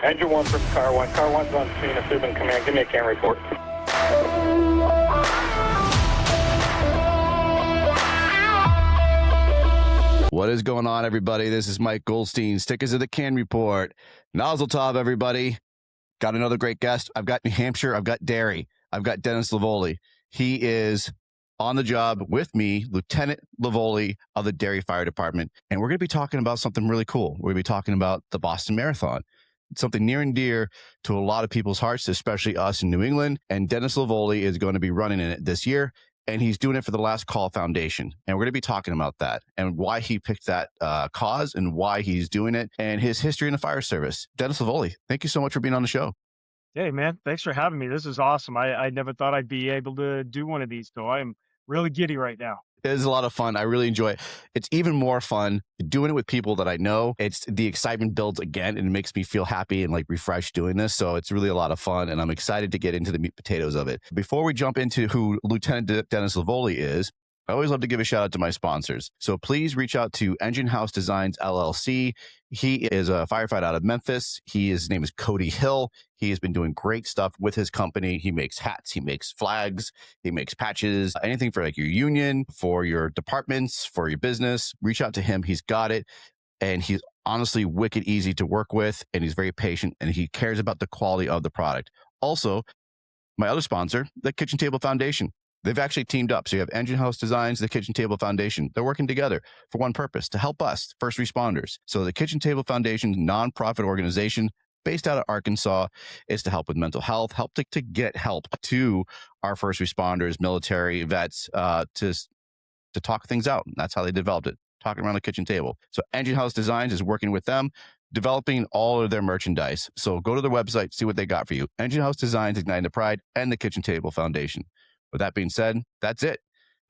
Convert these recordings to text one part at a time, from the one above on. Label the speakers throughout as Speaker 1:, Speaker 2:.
Speaker 1: Engine 1 from car 1. Car 1's on scene. If they've been command, give me a CAN report.
Speaker 2: What is going on, everybody? This is Mike Goldstein, Stickers of the C.A.N report. Nozzle Tov, everybody. Got another great guest. I've got New Hampshire. I've got Derry. I've got Dennis Livoli. He is on the job with me, Lieutenant Livoli of the Derry Fire Department. And we're going to be talking about something really cool. We're going to be talking about the Boston Marathon. It's something near and dear to a lot of people's hearts, especially us in New England. And Dennis Livoli is going to be running in it this year. And he's doing it for the Last Call Foundation. And we're going to be talking about that and why he picked that cause and why he's doing it and his history in the fire service. Dennis Livoli, thank you so much for being on the show.
Speaker 3: Hey, man, thanks for having me. This is awesome. I never thought I'd be able to do one of these, so I'm really giddy right now.
Speaker 2: It is a lot of fun. I really enjoy it. It's even more fun doing it with people that I know. It's the excitement builds again, and it makes me feel happy and like refreshed doing this. So it's really a lot of fun, and I'm excited to get into the meat potatoes of it. Before we jump into who Lieutenant Dennis Livoli is, I always love to give a shout out to my sponsors. So please reach out to Engine House Designs LLC. He is a firefighter out of Memphis. His name is Cody Hill. He has been doing great stuff with his company. He makes hats, he makes flags, he makes patches, anything for like your union, for your departments, for your business. Reach out to him. He's got it. And he's honestly wicked easy to work with. And he's very patient and he cares about the quality of the product. Also, my other sponsor, the Kitchen Table Foundation. They've actually teamed up. So you have Engine House Designs, the Kitchen Table Foundation. They're working together for one purpose, to help us, first responders. So the Kitchen Table Foundation, nonprofit organization based out of Arkansas, is to help with mental health, help to get help to our first responders, military, vets, to talk things out. And that's how they developed it, talking around the kitchen table. So Engine House Designs is working with them, developing all of their merchandise. So go to their website, see what they got for you. Engine House Designs, Igniting the Pride, and the Kitchen Table Foundation. With that being said, that's it.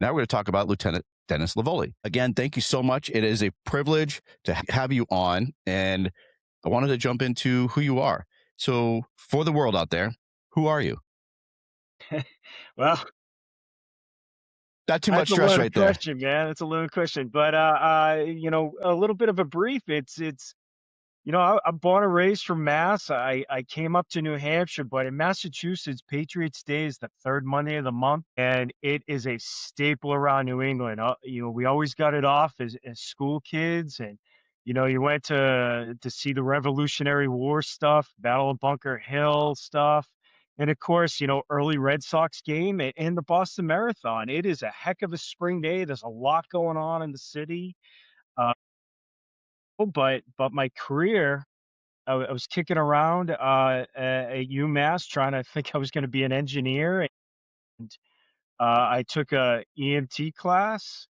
Speaker 2: Now we're going to talk about Lieutenant Dennis Livoli. Again, thank you so much. It is a privilege to have you on, and I wanted to jump into who you are. So for the world out there, who are you?
Speaker 3: Well,
Speaker 2: Not too much
Speaker 3: that's a
Speaker 2: stress
Speaker 3: loaded
Speaker 2: right there.
Speaker 3: question, man. That's a loaded question. But a little bit of a brief. I'm born and raised from Mass. I came up to New Hampshire, but in Massachusetts, Patriots Day is the third Monday of the month, and it is a staple around New England. We always got it off as school kids, and you went to see the Revolutionary War stuff, Battle of Bunker Hill stuff, and of course, early Red Sox game and the Boston Marathon. It is a heck of a spring day. There's a lot going on in the city. Uh, but my career, I was kicking around at UMass trying to think I was going to be an engineer, and I took a EMT class,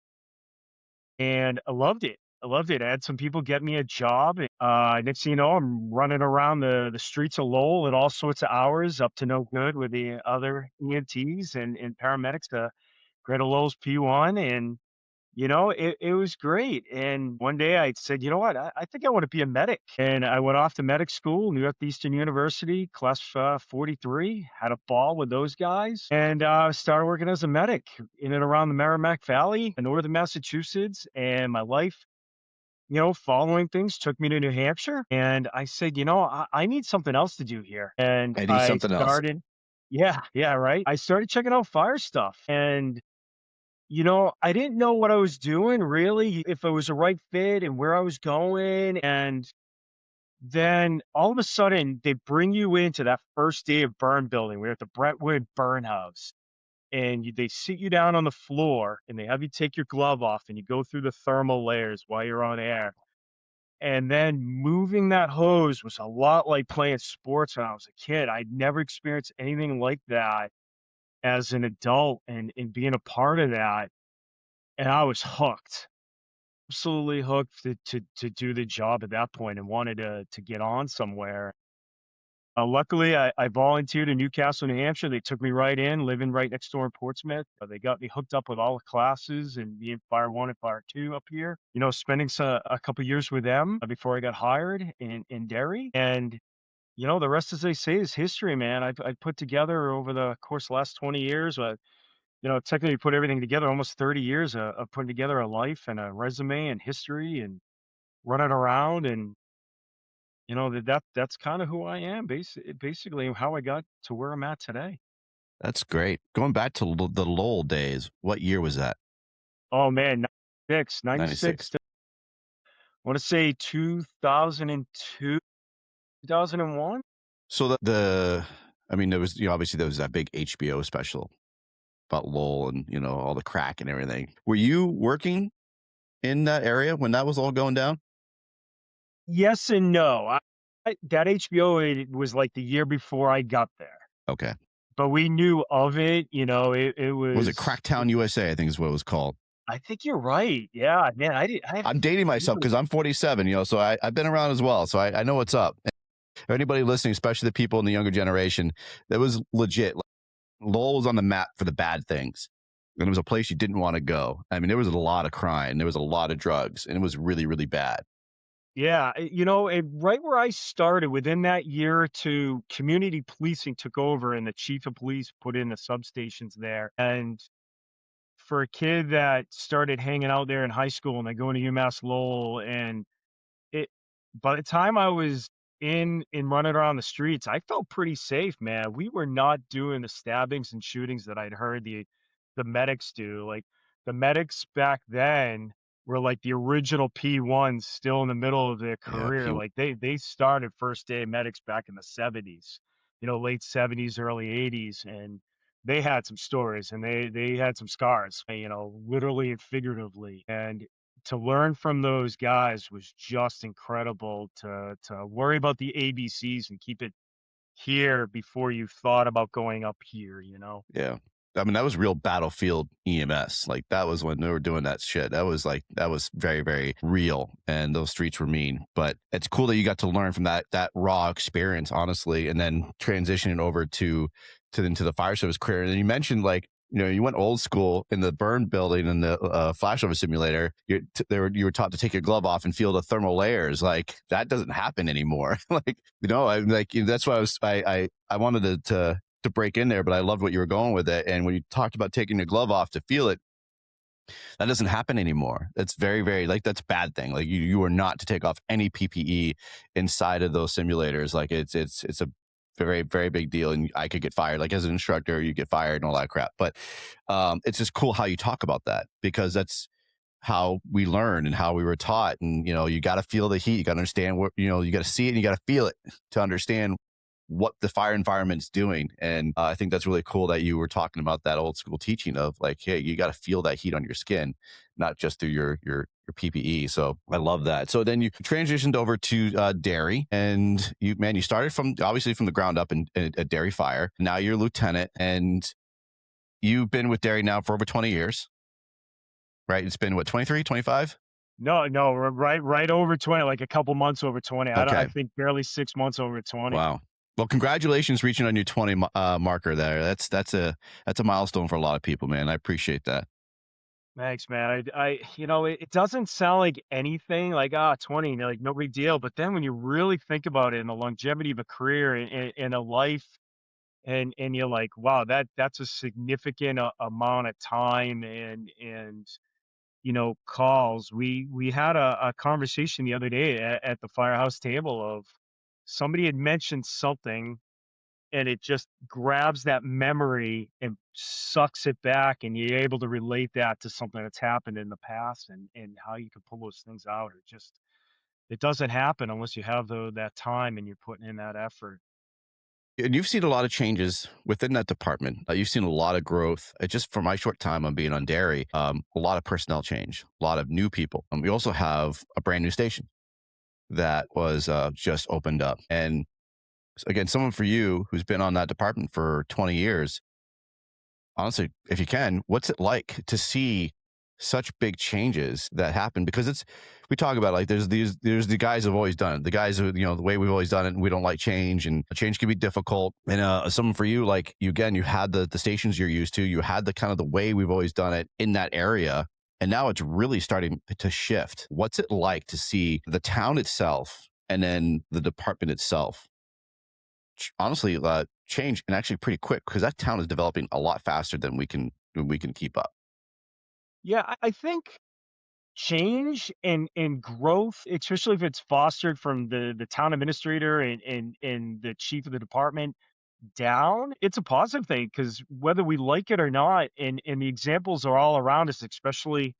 Speaker 3: and I loved it. I loved it. I had some people get me a job. Next thing you know, I'm running around the streets of Lowell at all sorts of hours, up to no good with the other EMTs and paramedics to Greater Lowell's P1, and it was great. And one day I said, you know what? I think I want to be a medic. And I went off to medic school, New York Eastern University, class 43, had a ball with those guys, and started working as a medic in and around the Merrimack Valley in northern Massachusetts. And my life, following things took me to New Hampshire. And I said, I need something else to do here. And
Speaker 2: I need something else.
Speaker 3: yeah, right. I started checking out fire stuff. And I didn't know what I was doing really, if it was a right fit and where I was going. And then all of a sudden they bring you into that first day of burn building. We're at the Brentwood Burn House, and they sit you down on the floor and they have you take your glove off and you go through the thermal layers while you're on air. And then moving that hose was a lot like playing sports when I was a kid. I'd never experienced anything like that as an adult, and being a part of that. And I was hooked, absolutely hooked to do the job at that point and wanted to get on somewhere. Luckily, I volunteered in Newcastle, New Hampshire. They took me right in, living right next door in Portsmouth. They got me hooked up with all the classes and being Fire 1 and Fire 2 up here. Spending a couple years with them before I got hired in Derry. And, the rest, as they say, is history, man. I put together over the course of the last 20 years, technically put everything together, almost 30 years of putting together a life and a resume and history and running around. And that's kind of who I am, basically how I got to where I'm at today.
Speaker 2: That's great. Going back to the Lowell days, what year was that?
Speaker 3: Oh man, 96
Speaker 2: 96.
Speaker 3: to, I want to say 2002, 2001.
Speaker 2: So I mean, there was, obviously there was that big HBO special about Lowell and, all the crack and everything. Were you working in that area when that was all going down?
Speaker 3: Yes and no. That HBO, it was like the year before I got there,
Speaker 2: Okay.
Speaker 3: but we knew of it. It
Speaker 2: Was it
Speaker 3: was.
Speaker 2: Cracktown USA? I think is what it was called.
Speaker 3: I think you're right. Yeah, man. I did. I
Speaker 2: I'm dating myself because I'm 47, so I've been around as well. So I know what's up. For anybody listening, especially the people in the younger generation, that was legit. Like, Lowell was on the map for the bad things. And it was a place you didn't want to go. I mean, there was a lot of crime, there was a lot of drugs, and it was really, really bad.
Speaker 3: Yeah, right where I started, within that year or two, community policing took over, and the chief of police put in the substations there. And for a kid that started hanging out there in high school and then going to UMass Lowell, and it by the time I was in and running around the streets, I felt pretty safe, man. We were not doing the stabbings and shootings that I'd heard the medics do. Like, the medics back then were like the original P1s, still in the middle of their
Speaker 2: Yeah,
Speaker 3: career. Like, they started first day medics back in the 70s, late 70s, early 80s, and they had some stories, and they had some scars, literally and figuratively. And to learn from those guys was just incredible. To worry about the ABCs and keep it here before you thought about going up here.
Speaker 2: yeah. I mean, that was real battlefield EMS. Like, that was when they were doing that shit. That was very, very real, and those streets were mean. But it's cool that you got to learn from that raw experience, honestly, and then transitioning over into the fire service career. And then you mentioned, like, you went old school in the burn building and the flashover simulator. You were taught to take your glove off and feel the thermal layers. Like, that doesn't happen anymore. Like, I'm like, that's why I wanted to break in there, but I loved what you were going with it. And when you talked about taking your glove off to feel it, that doesn't happen anymore. That's very, very, like, that's a bad thing. Like, you are not to take off any PPE inside of those simulators. Like, it's a very, very big deal. And I could get fired. Like, as an instructor, you get fired and all that crap. But it's just cool how you talk about that, because that's how we learn and how we were taught. And, you got to feel the heat. You got to understand what, you got to see it and you got to feel it to understand what the fire environment's doing. And I think that's really cool that you were talking about that old school teaching of, like, hey, you got to feel that heat on your skin, not just through your PPE. So I love that. So then you transitioned over to Derry, and you started obviously from the ground up at Derry Fire. Now you're a lieutenant, and you've been with Derry now for over 20 years, right? It's been what, 23, 25?
Speaker 3: No, right over 20, like a couple months over 20. I
Speaker 2: Okay.
Speaker 3: think barely 6 months over 20.
Speaker 2: Wow. Well, congratulations reaching on your 20 marker there. That's a milestone for a lot of people, man. I appreciate that.
Speaker 3: Thanks, man. It doesn't sound like anything, like, 20, like, no big deal. But then when you really think about it, and the longevity of a career and a life, and you're like, wow, that's a significant amount of time and calls. We had a conversation the other day at the firehouse table of somebody had mentioned something, and it just grabs that memory and sucks it back, and you're able to relate that to something that's happened in the past, and how you can pull those things out. It doesn't happen unless you have that time and you're putting in that effort.
Speaker 2: And you've seen a lot of changes within that department. You've seen a lot of growth. Just for my short time on being on Dairy, a lot of personnel change, a lot of new people. We also have a brand new station that was just opened up. And again, someone for you who's been on that department for 20 years, honestly, if you can, what's it like to see such big changes that happen? Because we talk about, like, there's the guys who've always done it, the guys who, the way we've always done it, and we don't like change, and change can be difficult. And someone for you, like, you had the stations you're used to, you had the kind of the way we've always done it in that area, and now it's really starting to shift. What's it like to see the town itself and then the department itself honestly change, and actually pretty quick, because that town is developing a lot faster than we can keep up?
Speaker 3: Yeah, I think change and growth, especially if it's fostered from the town administrator and the chief of the department down, it's a positive thing because whether we like it or not, and the examples are all around us, especially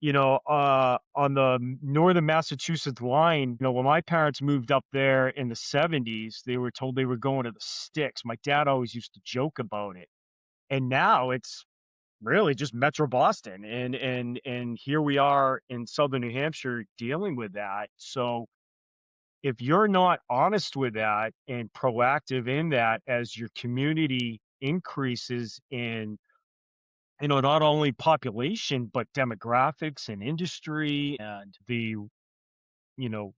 Speaker 3: on the northern Massachusetts line. When my parents moved up there in the 70s, they were told they were going to the sticks. My dad always used to joke about it. And now it's really just Metro Boston. And here we are in southern New Hampshire dealing with that. So if you're not honest with that and proactive in that as your community increases in not only population, but demographics and industry and the,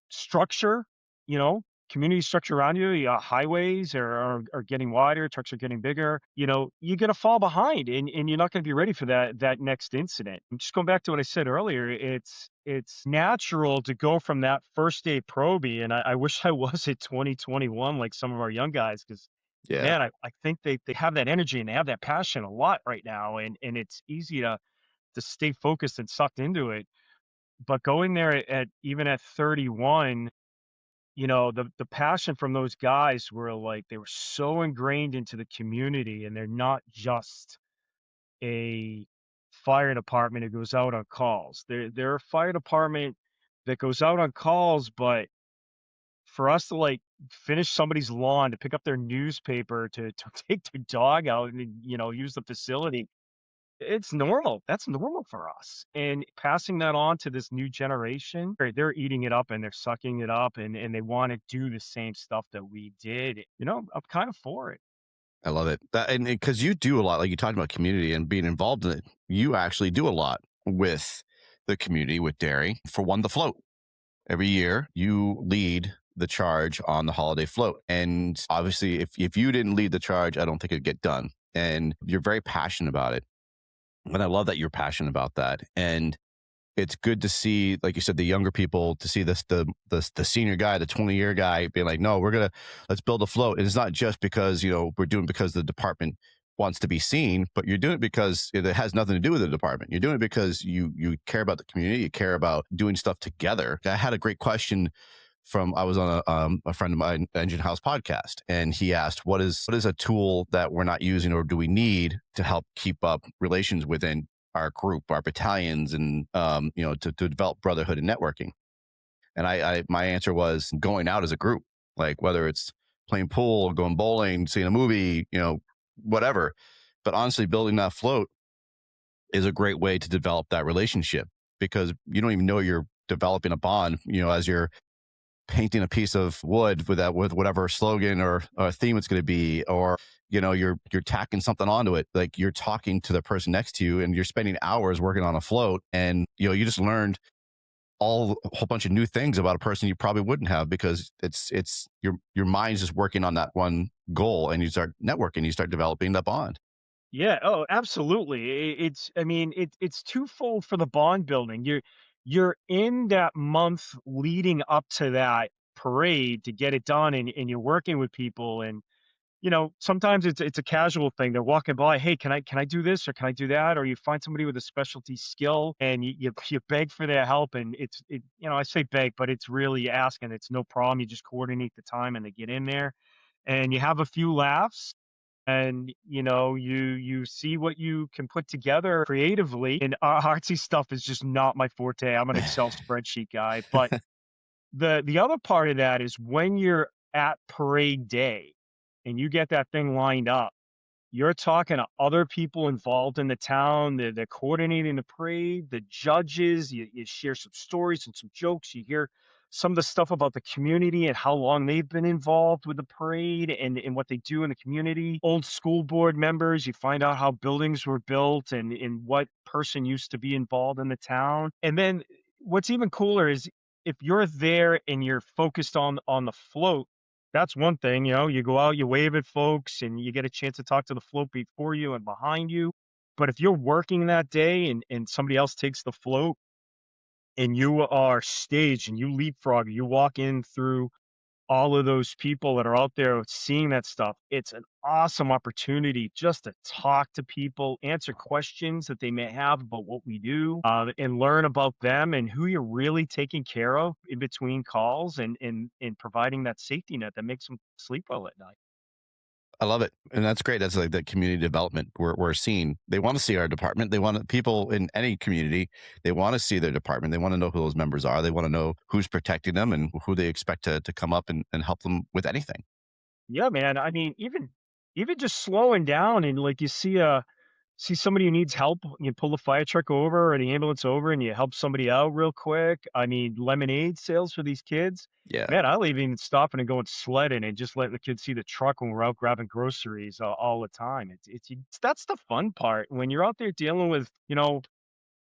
Speaker 3: structure, you know, community structure around you. Highways are getting wider, trucks are getting bigger. You're going to fall behind and you're not going to be ready for that next incident. And just going back to what I said earlier, it's natural to go from that first day probie. And I wish I was at 2021 like some of our young guys, because
Speaker 2: Yeah,
Speaker 3: man, I think they have that energy and they have that passion a lot right now, and it's easy to stay focused and sucked into it. But going there at even at 31, the passion from those guys were like they were so ingrained into the community, and they're not just a fire department that goes out on calls. They're a fire department that goes out on calls, but for us to like finish somebody's lawn, to pick up their newspaper, to take their dog out and use the facility, it's normal. That's normal for us. And passing that on to this new generation, right, they're eating it up and they're sucking it up, and they want to do the same stuff that we did. I'm kind of for it.
Speaker 2: I love it. And because you do a lot, like you talked about community and being involved in it, you actually do a lot with the community with Derry. For one, the float. Every year, you lead the charge on the holiday float. And obviously, if you didn't lead the charge, I don't think it'd get done. And you're very passionate about it. And I love that you're passionate about that. And it's good to see, like you said, the younger people, to see the senior guy, the 20-year guy being like, no, let's build a float. And it's not just because, we're doing it because the department wants to be seen, but you're doing it because it has nothing to do with the department. You're doing it because you care about the community, you care about doing stuff together. I had a great question I was on a friend of mine, Engine House podcast, and he asked, what is a tool that we're not using or do we need to help keep up relations within our group, our battalions, and to develop brotherhood and networking. And my answer was going out as a group, like whether it's playing pool, going bowling, seeing a movie, whatever. But honestly, building that float is a great way to develop that relationship, because you don't even know you're developing a bond, as you're painting a piece of wood with whatever slogan or theme it's going to be, or you're tacking something onto it. Like, you're talking to the person next to you and you're spending hours working on a float, and you just learned a whole bunch of new things about a person you probably wouldn't have, because it's your mind's just working on that one goal, and you start networking, you start developing that bond.
Speaker 3: Yeah. Oh, absolutely. I mean, it's twofold for the bond building. You're in that month leading up to that parade to get it done, and you're working with people, and sometimes it's a casual thing. They're walking by, hey, can I do this or can I do that? Or you find somebody with a specialty skill and you beg for their help, and I say beg, but it's really asking. It's no problem. You just coordinate the time and they get in there, and you have a few laughs, and you see what you can put together creatively. And artsy stuff is just not my forte. I'm an Excel spreadsheet guy. But the other part of that is when you're at parade day and you get that thing lined up, you're talking to other people involved in the town. They're coordinating the parade, the judges. You share some stories and some jokes. You hear some of the stuff about the community and how long they've been involved with the parade and what they do in the community. Old school board members, you find out how buildings were built and what person used to be involved in the town. And then what's even cooler is if you're there and you're focused on the float. That's one thing. You go out, you wave at folks, and you get a chance to talk to the float before you and behind you. But if you're working that day and somebody else takes the float and you are staged and you leapfrog, you walk in through all of those people that are out there seeing that stuff, it's an awesome opportunity just to talk to people, answer questions that they may have about what we do, and learn about them and who you're really taking care of in between calls and providing that safety net that makes them sleep well at night.
Speaker 2: I love it. And that's great. That's like the community development we're seeing. They want to see our department. They want people in any community. They want to see their department. They want to know who those members are. They want to know who's protecting them and who they expect to come up and help them with anything.
Speaker 3: Yeah, man. I mean, even just slowing down and like you see somebody who needs help, you pull the fire truck over or the ambulance over and you help somebody out real quick. I mean, lemonade sales for these kids.
Speaker 2: Yeah.
Speaker 3: Man, I'll even stopping and going sledding and just letting the kids see the truck when we're out grabbing groceries all the time. It's that's the fun part when you're out there dealing with, the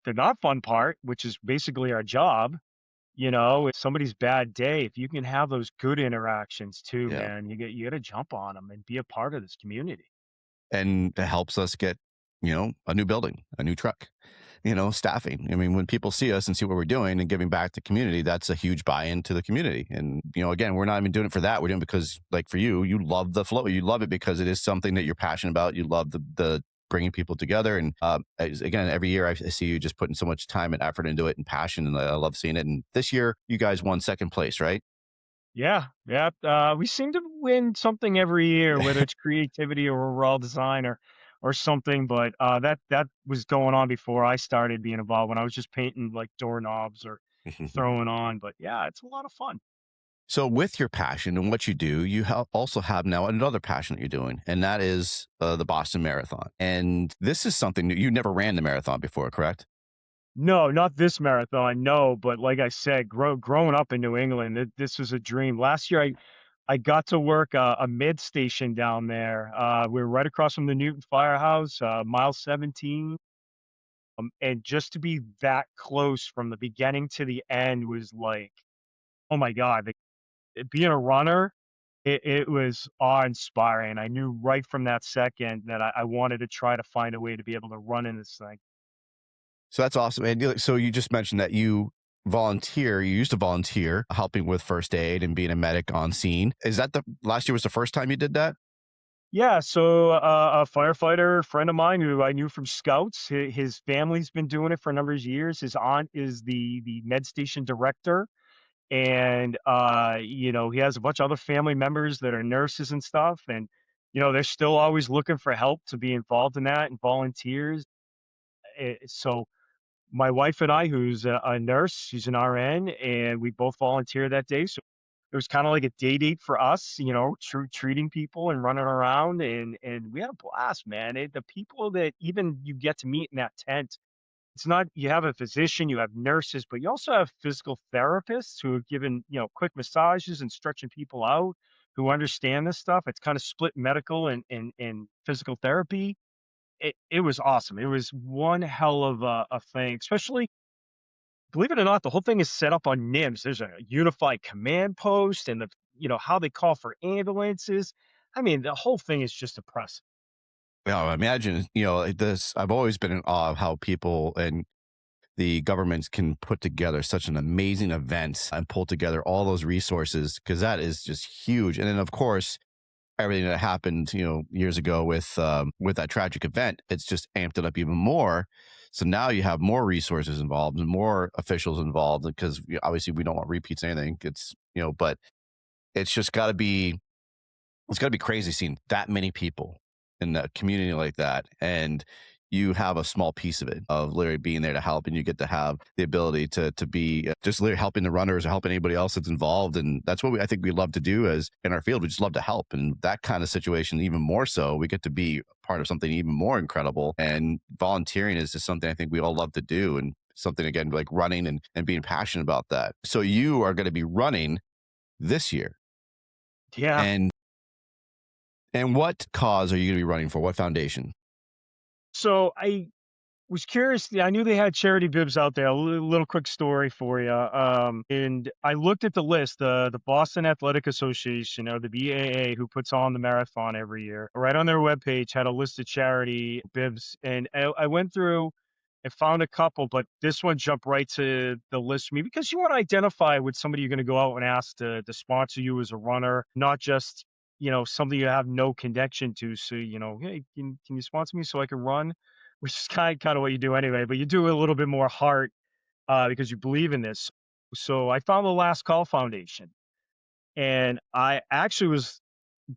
Speaker 3: not fun part, which is basically our job. It's somebody's bad day. If you can have those good interactions too,
Speaker 2: Yeah.
Speaker 3: man, you got to jump on them and be a part of this community.
Speaker 2: And it helps us get, a new building, a new truck, staffing. I mean, when people see us and see what we're doing and giving back to the community, that's a huge buy-in to the community. And, again, we're not even doing it for that. We're doing it because, like for you love the flow. You love it because it is something that you're passionate about. You love the bringing people together. And again, every year I see you just putting so much time and effort into it and passion. And I love seeing it. And this year you guys won second place, right?
Speaker 3: Yeah, yeah. We seem to win something every year, whether it's creativity or overall design or something. But that was going on before I started being involved when I was just painting like doorknobs or throwing on. But yeah, it's a lot of fun.
Speaker 2: So, with your passion and what you do, you also have now another passion that you're doing, and that is the Boston Marathon. And this is something that you never ran the marathon before, correct?
Speaker 3: No, not this marathon. No, but like I said, growing up in New England, this was a dream. Last year, I got to work a mid station down there. We were right across from the Newton Firehouse, mile 17. And just to be that close from the beginning to the end was like, oh my God, being a runner, it was awe-inspiring. I knew right from that second that I wanted to try to find a way to be able to run in this thing.
Speaker 2: So that's awesome. And so you just mentioned that you volunteer. You used to volunteer helping with first aid and being a medic on scene. Is that the last year was the first time you did that?
Speaker 3: Yeah, so a firefighter friend of mine who I knew from scouts, his family's been doing it for a number of years. His aunt is the med station director, and he has a bunch of other family members that are nurses and stuff, and they're still always looking for help to be involved in that and volunteers. So my wife and I, who's a nurse, she's an RN, and we both volunteer that day. So it was kind of like a day date for us, treating people and running around, and we had a blast, man. The people that even you get to meet in that tent, it's not you have a physician, you have nurses, but you also have physical therapists who have given quick massages and stretching people out, who understand this stuff. It's kind of split medical and physical therapy. It was awesome. It was one hell of a thing, especially believe it or not, the whole thing is set up on NIMS. There's a unified command post and how they call for ambulances. I mean, the whole thing is just impressive.
Speaker 2: Yeah, imagine, like this. I've always been in awe of how people and the governments can put together such an amazing event and pull together all those resources because that is just huge. And then, of course, everything that happened, years ago with that tragic event, it's just amped it up even more. So now you have more resources involved and more officials involved because obviously we don't want repeats or anything. It's but it's just got to be it's got to be crazy seeing that many people in a community like that, and you have a small piece of it of literally being there to help, and you get to have the ability to be just literally helping the runners or helping anybody else that's involved, and that's what I think we love to do as in our field. We just love to help, and that kind of situation even more so. We get to be part of something even more incredible, and volunteering is just something I think we all love to do, and something again like running and being passionate about that. So you are going to be running this year,
Speaker 3: Yeah.
Speaker 2: and what cause are you going to be running for? What foundation?
Speaker 3: So I was curious. I knew they had charity bibs out there. A little quick story for you. And I looked at the list, the Boston Athletic Association, or the BAA, who puts on the marathon every year. Right on their webpage had a list of charity bibs, and I went through. I found a couple, but this one jumped right to the list for me because you want to identify with somebody you're going to go out and ask to sponsor you as a runner, not just, something you have no connection to. So, hey, can you sponsor me so I can run? Which is kind of what you do anyway, but you do a little bit more heart because you believe in this. So I found the Last Call Foundation, and I actually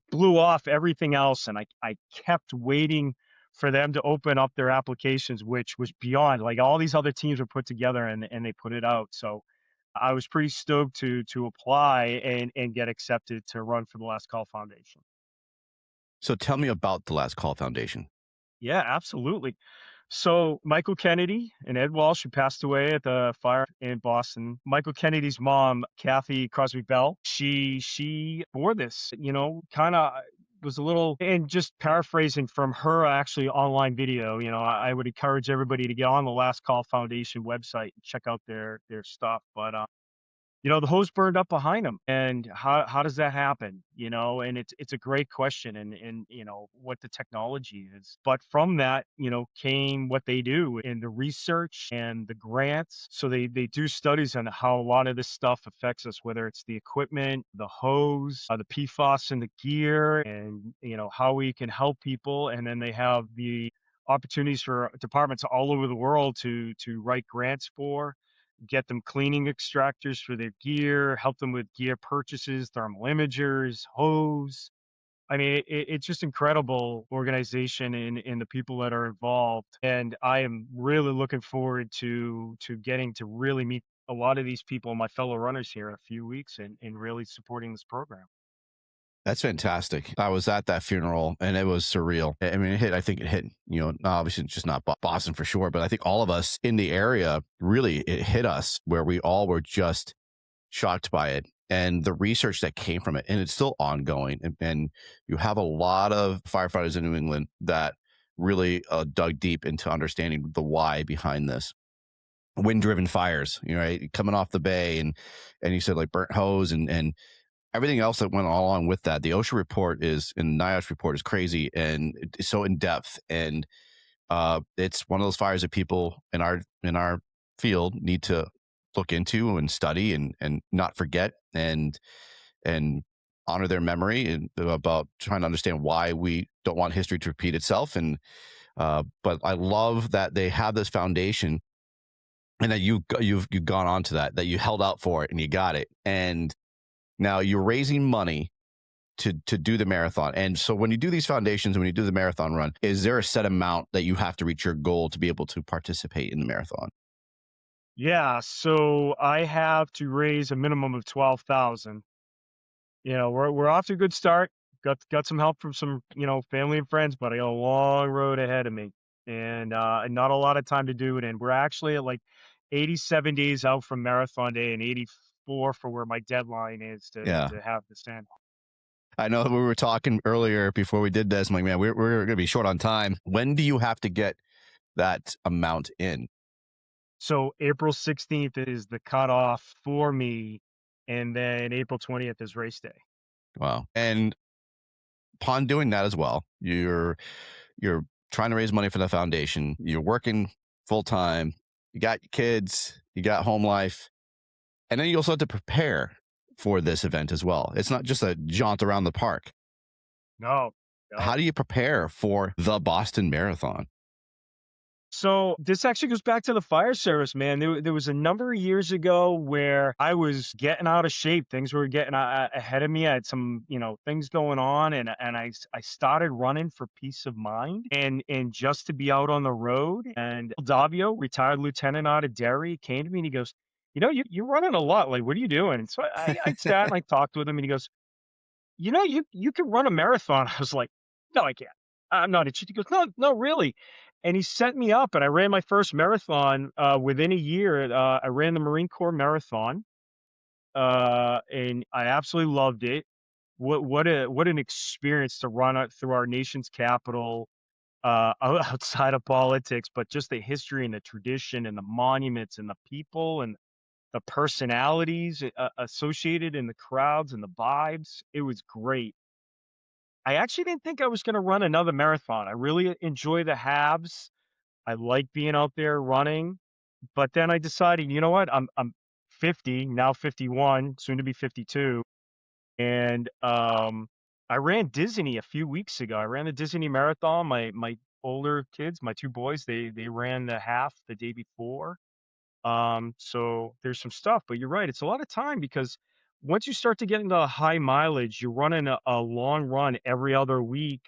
Speaker 3: blew off everything else, and I kept waiting for them to open up their applications, which was beyond, like, all these other teams were put together, and they put it out. So I was pretty stoked to apply and get accepted to run for the Last Call Foundation.
Speaker 2: So tell me about the Last Call Foundation.
Speaker 3: Yeah, absolutely. So Michael Kennedy and Ed Walsh, who passed away at the fire in Boston. Michael Kennedy's mom, Kathy Crosby Bell, she bore this, kind of was a little, and just paraphrasing from her actually online video, I would encourage everybody to get on the Last Call Foundation website and check out their stuff. But the hose burned up behind him. And how does that happen? And it's a great question, and what the technology is. But from that, came what they do in the research and the grants. So they do studies on how a lot of this stuff affects us, whether it's the equipment, the hose, the PFAS in the gear, and how we can help people. And then they have the opportunities for departments all over the world to write grants for, get them cleaning extractors for their gear, help them with gear purchases, thermal imagers, hose. I mean, it's just incredible organization in the people that are involved, and I am really looking forward to getting to really meet a lot of these people, my fellow runners here, in a few weeks, and really supporting this program.
Speaker 2: That's fantastic. I was at that funeral and it was surreal. I mean, I think it hit, obviously it's just not Boston for sure, but I think all of us in the area, really, it hit us where we all were just shocked by it and the research that came from it. And it's still ongoing. And you have a lot of firefighters in New England that really dug deep into understanding the why behind this. Wind driven fires, right? Coming off the bay, and you said like burnt hose and everything else that went along with that. The OSHA report and NIOSH report is crazy and it's so in depth. And it's one of those fires that people in our field need to look into and study and not forget and honor their memory and about trying to understand why we don't want history to repeat itself. And but I love that they have this foundation and that you've gone on to that you held out for it and you got it. And now you're raising money to do the marathon. And so when you do these foundations, when you do the marathon run, is there a set amount that you have to reach your goal to be able to participate in the marathon?
Speaker 3: Yeah, so I have to raise a minimum of 12,000. We're off to a good start. Got some help from some, family and friends, but I got a long road ahead of me, and not a lot of time to do it in. We're actually at like 87 days out from marathon day and 84 for where my deadline is to
Speaker 2: Yeah.
Speaker 3: to have this in.
Speaker 2: I know we were talking earlier before we did this. I'm like, man, we're going to be short on time. When do you have to get that amount in?
Speaker 3: So April 16th is the cutoff for me, and then April 20th is race day.
Speaker 2: Wow. And upon doing that as well, you're trying to raise money for the foundation. You're working full time. You got your kids. You got home life. And then you also have to prepare for this event as well. It's not just a jaunt around the park.
Speaker 3: No,
Speaker 2: How
Speaker 3: no.
Speaker 2: do you prepare for the Boston Marathon?
Speaker 3: So this actually goes back to the fire service, man. There was a number of years ago where I was getting out of shape. Things were getting ahead of me. I had some, things going on, and I started running for peace of mind and just to be out on the road. And Davio, retired lieutenant out of Derry, came to me and he goes, you're running a lot. Like, what are you doing? And so I sat and I talked with him, and he goes, you can run a marathon. I was like, no, I can't. I'm not interested. He goes, no, no, really. And he set me up, and I ran my first marathon within a year. I ran the Marine Corps Marathon, and I absolutely loved it. What an experience to run out through our nation's capital, outside of politics, but just the history and the tradition and the monuments and the people and the personalities associated in the crowds and the vibes. It was great. I actually didn't think I was going to run another marathon. I really enjoy the halves. I like being out there running, but then I decided, you know what? I'm 50, now 51, soon to be 52. And I ran Disney a few weeks ago. I ran the Disney marathon. My older kids, my two boys, they ran the half the day before. So there's some stuff, but you're right. It's a lot of time because once you start to get into high mileage, you're running a long run every other week,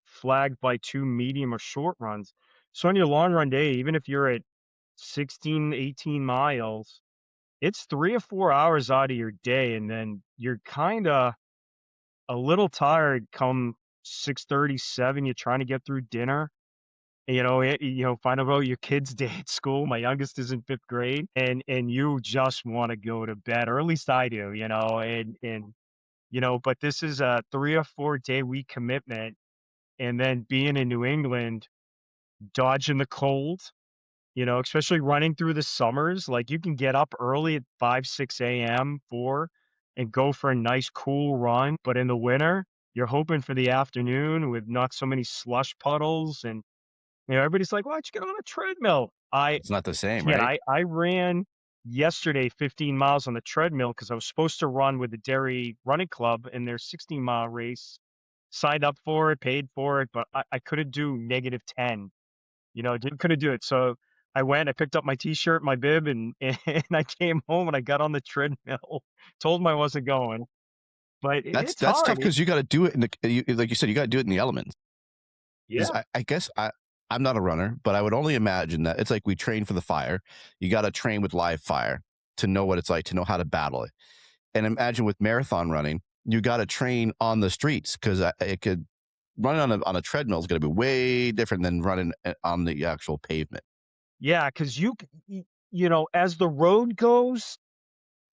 Speaker 3: flagged by two medium or short runs. So on your long run day, even if you're at 16, 18 miles, it's 3 or 4 hours out of your day. And then you're kind of a little tired come 6:37. You're trying to get through dinner, find out about your kid's day at school. My youngest is in 5th grade, and you just want to go to bed, or at least I do, but this is a 3 or 4 day week commitment. And then being in New England, dodging the cold, especially running through the summers, like you can get up early at 5, 6 a.m., 4, and go for a nice cool run. But in the winter, you're hoping for the afternoon with not so many slush puddles. And everybody's like, "Why don't you get on a treadmill?" I
Speaker 2: It's not the same,
Speaker 3: can't.
Speaker 2: right?
Speaker 3: I ran yesterday 15 miles on the treadmill because I was supposed to run with the Derry Running Club in their 16-mile race. Signed up for it, paid for it, but I couldn't do -10. Didn't couldn't do it. So I went, I picked up my T-shirt, my bib, and and I came home and I got on the treadmill. Told them I wasn't going, but it's
Speaker 2: That's tough
Speaker 3: hard.
Speaker 2: because you got to do it in like you said, you got to do it in the elements. 'Cause
Speaker 3: Yeah.
Speaker 2: I guess I'm not a runner, but I would only imagine that it's like we train for the fire. You got to train with live fire to know what it's like, to know how to battle it. And imagine with marathon running, you got to train on the streets because it could running on a treadmill is going to be way different than running on the actual pavement.
Speaker 3: Yeah, because as the road goes,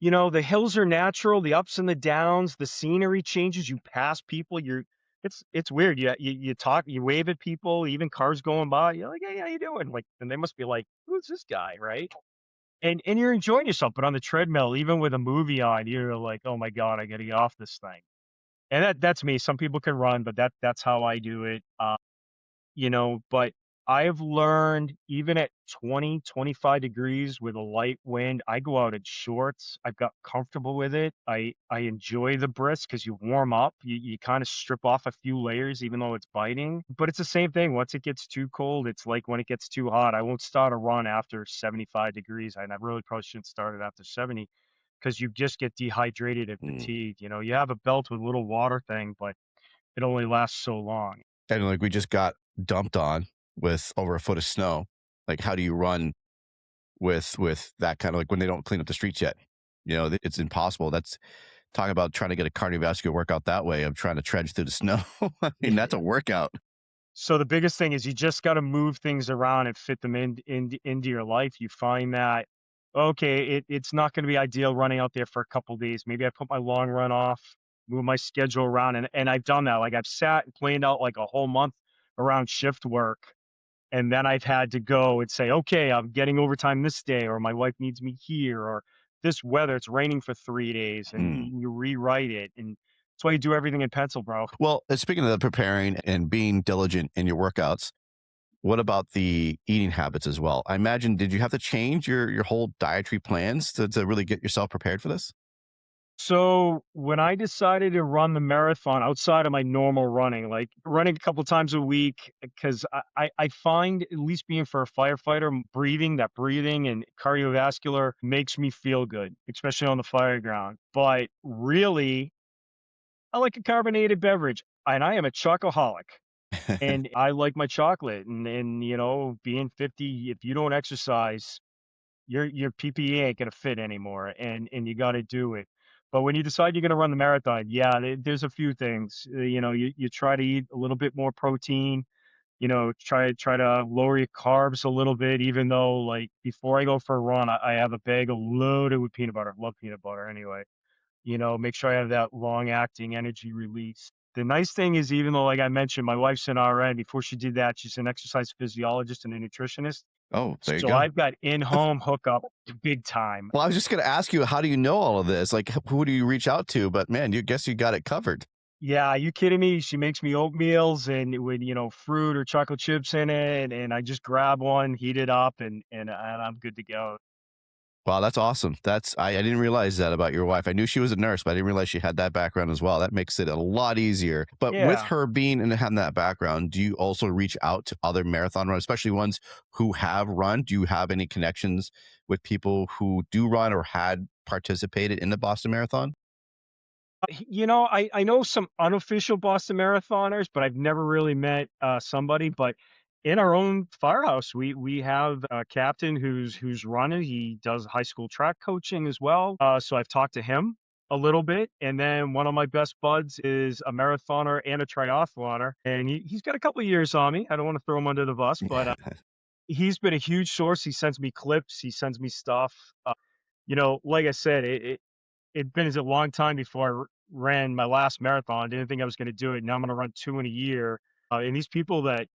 Speaker 3: the hills are natural, the ups and the downs, the scenery changes, you pass people, it's weird. You talk, you wave at people, even cars going by, you're like, "Hey, how you doing?" Like, and they must be like, "Who's this guy?" Right? And you're enjoying yourself, but on the treadmill, even with a movie on, you're like, "Oh my God, I gotta get off this thing." And that's me. Some people can run, but that's how I do it. But I've learned even at 20, 25 degrees with a light wind, I go out in shorts. I've got comfortable with it. I enjoy the brisk because you warm up. You kind of strip off a few layers, even though it's biting. But it's the same thing. Once it gets too cold, it's like when it gets too hot. I won't start a run after 75 degrees. And I really probably shouldn't start it after 70 because you just get dehydrated and
Speaker 2: Mm.
Speaker 3: fatigued. You have a belt with a little water thing, but it only lasts so long.
Speaker 2: And like we just got dumped on with over a foot of snow. Like, how do you run with that kind of like when they don't clean up the streets yet? It's impossible. That's talking about trying to get a cardiovascular workout that way of trying to trudge through the snow. I mean, that's a workout.
Speaker 3: So the biggest thing is you just got to move things around and fit them into your life. You find that, okay, it's not going to be ideal running out there for a couple days. Maybe I put my long run off, move my schedule around, and I've done that. Like I've sat and planned out like a whole month around shift work, and then I've had to go and say, okay, I'm getting overtime this day, or my wife needs me here, or this weather, it's raining for 3 days, and
Speaker 2: Mm.
Speaker 3: you rewrite it, and that's why you do everything in pencil, bro.
Speaker 2: Well, speaking of the preparing and being diligent in your workouts, what about the eating habits as well? I imagine, did you have to change your whole dietary plans to really get yourself prepared for this?
Speaker 3: So when I decided to run the marathon outside of my normal running, like running a couple times a week, because I find, at least being for a firefighter, breathing and cardiovascular makes me feel good, especially on the fire ground. But really, I like a carbonated beverage, and I am a chocoholic. And I like my chocolate, and being 50, if you don't exercise, your PPE ain't gonna fit anymore, and you gotta do it. But when you decide you're gonna run the marathon, yeah, there's a few things. You try to eat a little bit more protein. Try to lower your carbs a little bit. Even though, like, before I go for a run, I have a bag of loaded with peanut butter. Love peanut butter anyway. Make sure I have that long acting energy release. The nice thing is, even though, like I mentioned, my wife's an RN, before she did that, she's an exercise physiologist and a nutritionist.
Speaker 2: Oh, there you
Speaker 3: So
Speaker 2: go.
Speaker 3: I've got in-home hookup big time.
Speaker 2: Well, I was just going to ask you, how do you know all of this? Like, who do you reach out to? But man, you guess you got it covered.
Speaker 3: Yeah, are you kidding me? She makes me oatmeals and with, fruit or chocolate chips in it, and I just grab one, heat it up, and I'm good to go.
Speaker 2: Wow, that's awesome. I didn't realize that about your wife. I knew she was a nurse, but I didn't realize she had that background as well. That makes it a lot easier. But with
Speaker 3: Yeah.
Speaker 2: her being and having that background, do you also reach out to other marathon runners, especially ones who have run? Do you have any connections with people who do run or had participated in the Boston Marathon?
Speaker 3: I know some unofficial Boston marathoners, but I've never really met somebody. But in our own firehouse, we have a captain who's running. He does high school track coaching as well. So I've talked to him a little bit, and then one of my best buds is a marathoner and a triathloner, and he's got a couple of years on me. I don't want to throw him under the bus, but he's been a huge source. He sends me clips. He sends me stuff. Like I said, it'd been a long time before ran my last marathon. Didn't think I was going to do it. Now I'm going to run two in a year. And these people that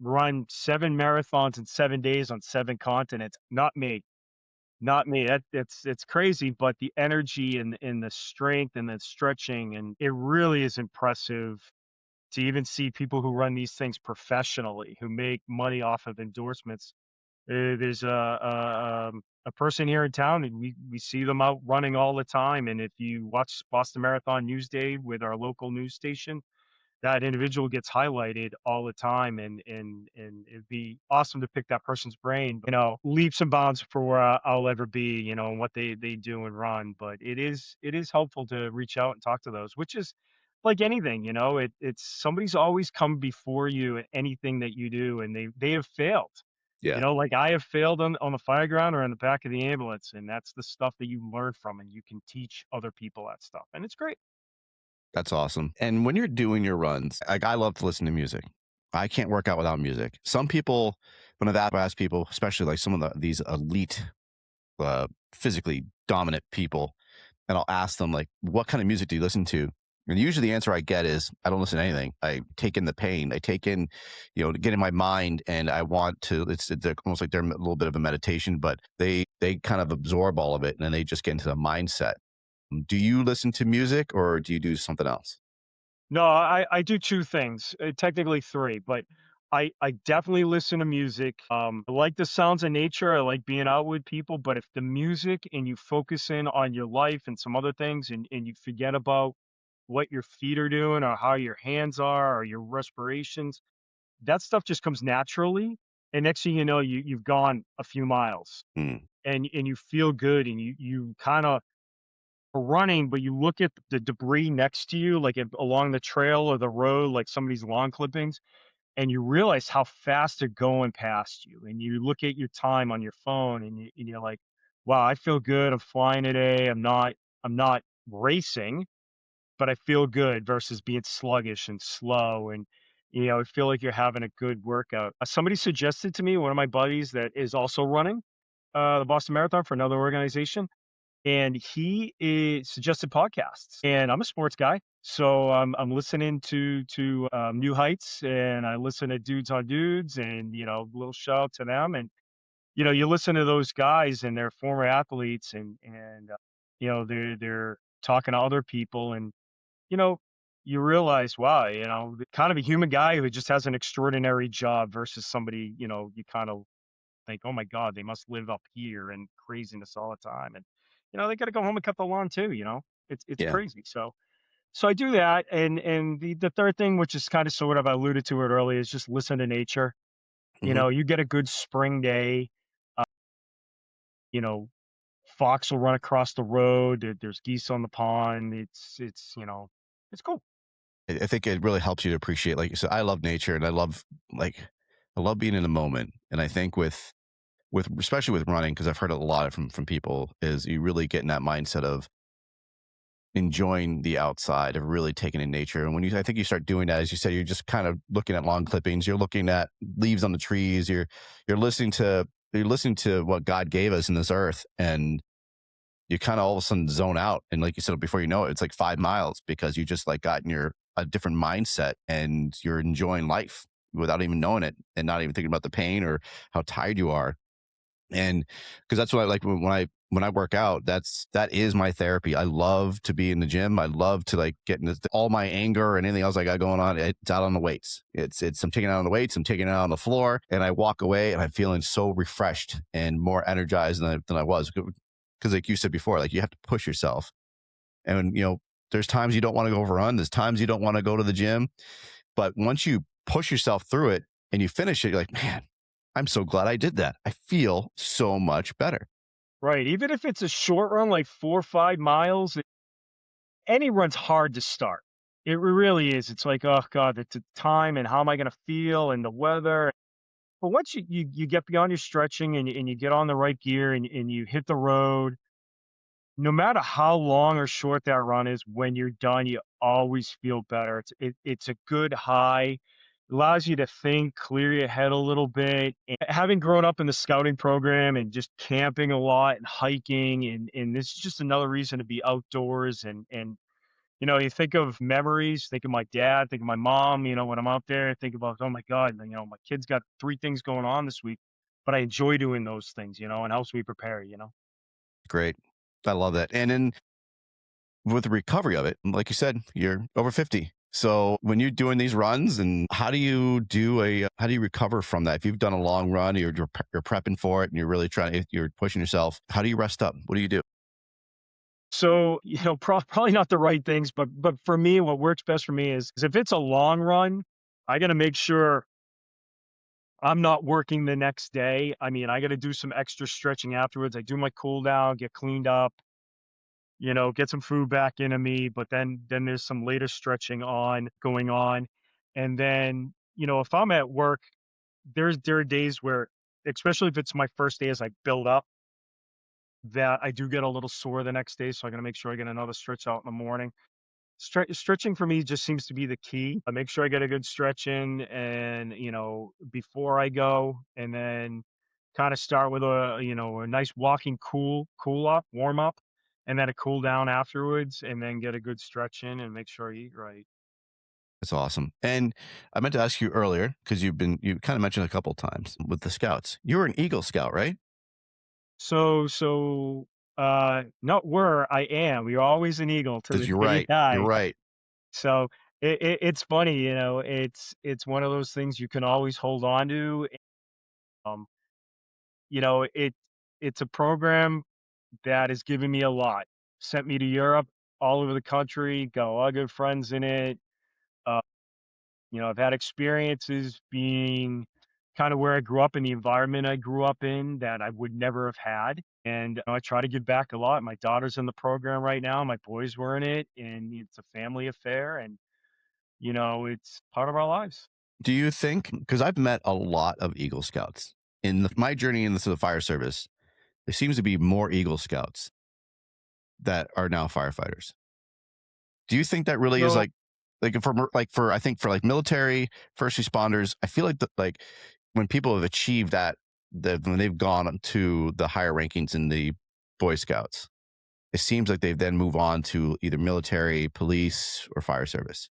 Speaker 3: run 7 marathons in 7 days on 7 continents, not me, not me. It's crazy, but the energy and the strength and the stretching, and it really is impressive to even see people who run these things professionally, who make money off of endorsements. There's a person here in town, and we see them out running all the time. And if you watch Boston Marathon Newsday with our local news station, that individual gets highlighted all the time, and it'd be awesome to pick that person's brain, leaps and bounds for where I'll ever be, and what they do and run. But it is helpful to reach out and talk to those, which is like anything, it's somebody's always come before you at anything that you do, and they have failed.
Speaker 2: Yeah.
Speaker 3: Like I have failed on the fire ground or in the back of the ambulance, and that's the stuff that you learn from, and you can teach other people that stuff, and it's great.
Speaker 2: That's awesome. And when you're doing your runs, like I love to listen to music. I can't work out without music. Some people, when I've asked people, especially like some of these elite, physically dominant people, and I'll ask them like, "What kind of music do you listen to?" And usually the answer I get is, "I don't listen to anything. I take in the pain. I take in, to get in my mind, and I want to." It's almost like they're a little bit of a meditation, but they kind of absorb all of it, and then they just get into the mindset. Do you listen to music or do you do something else?
Speaker 3: No, I do 2 things, technically 3, but I definitely listen to music. I like the sounds of nature, I like being out with people, but if the music and you focus in on your life and some other things, and you forget about what your feet are doing or how your hands are or your respirations, that stuff just comes naturally, and next thing you know, you've gone a few miles,
Speaker 2: Mm,
Speaker 3: and you feel good, and you kinda are running, but you look at the debris next to you, like along the trail or the road, like some of these lawn clippings, and you realize how fast they're going past you. And you look at your time on your phone, and you're like, "Wow, I feel good. I'm flying today. I'm not racing, but I feel good." Versus being sluggish and slow, and I feel like you're having a good workout. Somebody suggested to me, one of my buddies that is also running the Boston Marathon for another organization, and he suggested podcasts, and I'm a sports guy, so I'm listening to New Heights, and I listen to Dudes on Dudes, and little shout out to them, and you listen to those guys, and they're former athletes, and they're talking to other people, and you know you realize, wow, kind of a human guy who just has an extraordinary job versus somebody, you kind of think, "Oh my god, they must live up here and craziness all the time." And they got to go home and cut the lawn too. It's
Speaker 2: yeah.
Speaker 3: crazy. So I do that, and the third thing, which is kind of sort of I alluded to it earlier, is just listen to nature.
Speaker 2: Hmm.
Speaker 3: You get a good spring day. Uh, you know, Fox will run across the road. There's geese on the pond. It's cool.
Speaker 2: I think it really helps you to appreciate, like you said, I love nature and I love being in the moment. And I think with especially with running, because I've heard a lot from people, is you really get in that mindset of enjoying the outside, of really taking in nature. And I think you start doing that, as you said, you're just kind of looking at lawn clippings, you're looking at leaves on the trees, you're listening to what God gave us in this earth, and you kind of all of a sudden zone out. And like you said, before you know it, it's like 5 miles because you just like got in a different mindset and you're enjoying life without even knowing it and not even thinking about the pain or how tired you are. And because that's what I like when I when I work out, that is my therapy. I love to be in the gym. I love to like get into all my anger and anything else I got going on. It's out on the weights. It's I'm taking it out on the weights. I'm taking it out on the floor, and I walk away and I'm feeling so refreshed and more energized than I was. Because like you said before, like you have to push yourself, and there's times you don't want to go for a run. There's times you don't want to go to the gym, but once you push yourself through it and you finish it, you're like, man, I'm so glad I did that. I feel so much better.
Speaker 3: Right. Even if it's a short run, like 4 or 5 miles, any run's hard to start. It really is. It's like, oh God, the time and how am I going to feel and the weather. But once you get beyond your stretching and you get on the right gear and you hit the road, no matter how long or short that run is, when you're done, you always feel better. It's a good high. Allows you to think, clear your head a little bit. And having grown up in the scouting program and just camping a lot and hiking, and this is just another reason to be outdoors. And you think of memories, think of my dad, think of my mom. When I'm out there, think about, oh my God, my kid's got 3 things going on this week, but I enjoy doing those things. And helps me prepare.
Speaker 2: Great. I love that. And then with the recovery of it, like you said, you're over 50. So when you're doing these runs, and how do you recover from that? If you've done a long run, you're prepping for it and you're pushing yourself, how do you rest up? What do you do?
Speaker 3: So, probably not the right things, but for me, what works best for me is if it's a long run, I got to make sure I'm not working the next day. I mean, I got to do some extra stretching afterwards. I do my cool down, get cleaned up, get some food back into me, but then there's some later stretching going on. And then, if I'm at work, there are days where, especially if it's my first day as I build up, that I do get a little sore the next day. So I got to make sure I get another stretch out in the morning. Stretching for me just seems to be the key. I make sure I get a good stretch in, and before I go, and then kind of start with a nice walking cool up, warm up, and then a cool down afterwards, and then get a good stretch in and make sure I eat right.
Speaker 2: That's awesome. And I meant to ask you earlier, because you kind of mentioned a couple of times with the scouts. You were an Eagle Scout, right?
Speaker 3: So not were, I am. You're always an eagle to
Speaker 2: Because
Speaker 3: the
Speaker 2: you're
Speaker 3: day you
Speaker 2: right. You're
Speaker 3: die.
Speaker 2: right.
Speaker 3: So it's funny, it's one of those things you can always hold on to. Um, you know, it it's a program that has given me a lot. Sent me to Europe, all over the country, got a lot of good friends in it. Uh, I've had experiences being kind of where I grew up, in the environment I grew up in, that I would never have had. And I try to give back a lot. My daughter's in the program right now. My boys were in it, and it's a family affair, and it's part of our lives.
Speaker 2: Do you think, because I've met a lot of Eagle Scouts in my journey into the fire service, there seems to be more Eagle Scouts that are now firefighters. Do you think that really is
Speaker 3: So
Speaker 2: for I think for like military first responders, I feel like when people have achieved that, when they've gone to the higher rankings in the Boy Scouts, it seems like they then move on to either military, police, or fire service.